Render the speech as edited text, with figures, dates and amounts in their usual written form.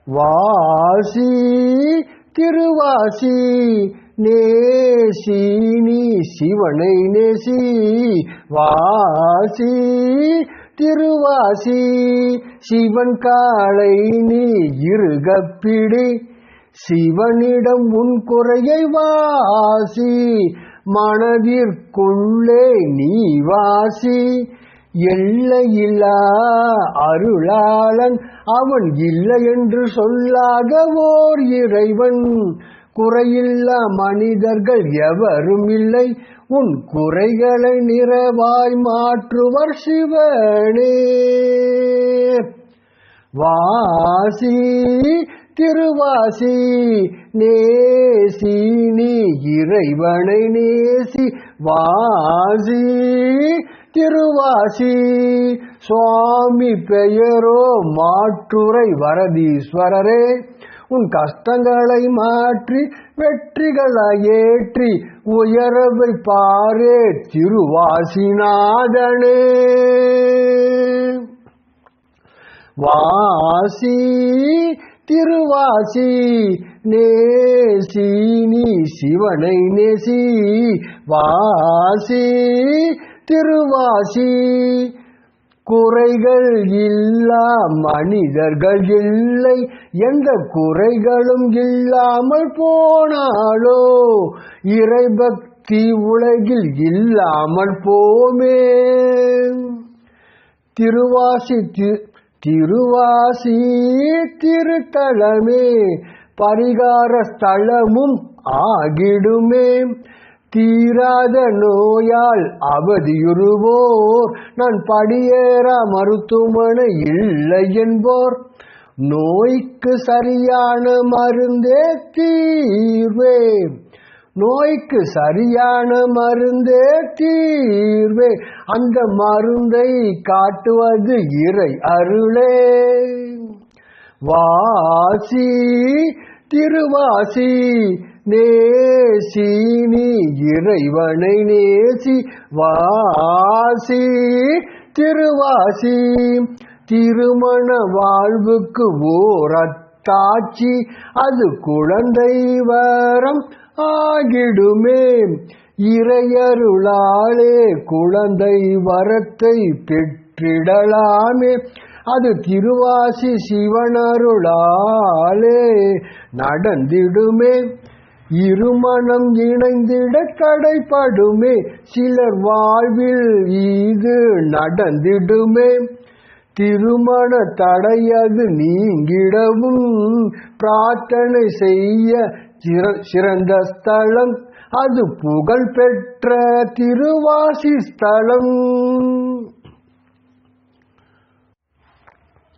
வாசி திருவாசி நேசி நீ சிவனை நேசி. வாசி திருவாசி சிவன் காலை நீ இருகப்பிடி. சிவனிடம் உன் குறையை வாசி மனதிற்குள்ளே நீ வாசி. எல்லையில்லா அருளாளன் அவன் இல்லை என்று சொல்லாக ஓர் இறைவன். குறையில்லா மனிதர்கள் எவரும் இல்லை உன் குறைகளை நிறைவாய் மாற்றுவர் சிவனே. வாசி திருவாசி நேசி நீ இறைவனை நேசி. வாசி திருவாசி சுவாமி பெயரோ மாற்றுரை வரதீஸ்வரரே. உன் கஷ்டங்களை மாற்றி வெற்றிகளாய் ஏற்றி உயரவை பாரே திருவாசிநாதனே. வாசி திருவாசி நேசி நீ சிவனை நேசி. வாசி திருவாசி குறைகள் இல்லா மனிதர்கள் இல்லை எந்த குறைகளும் இல்லாமல் போனாலோ இறைபக்தி உலகில் இல்லாமல் போமே. திருவாசி திருவாசி திருத்தலமே பரிகார ஸ்தலமும் ஆகிடுமே. தீராத நோயால் அவதியுறுவோர் நான் படியேற மருத்துவமனை இல்லை என்போர். நோய்க்கு சரியான மருந்தே தீர்வே. நோய்க்கு சரியான மருந்தே தீர்வே. அந்த மருந்தை காட்டுவது இறை அருளே. வாசி திருவாசி நேசி நீ இறைவனை நேசி. வாசி திருவாசி திருமண வாழ்வுக்கு ஓர் அத்தாட்சி அது குழந்தை வரம் ஆகிடுமே. இறையருளாலே குழந்தை வரத்தை பெற்றிடலாமே. அது திருவாசி சிவனருளாலே நடந்திடுமே. இருமணம் இணைந்திட கடைப்படுமே. சிலர் வாழ்வில் இது நடந்திடுமே. திருமண தடையது நீங்கிடவும் பிரார்த்தனை செய்ய சிறந்த ஸ்தலம் அது புகழ் பெற்ற திருவாசி ஸ்தலம்.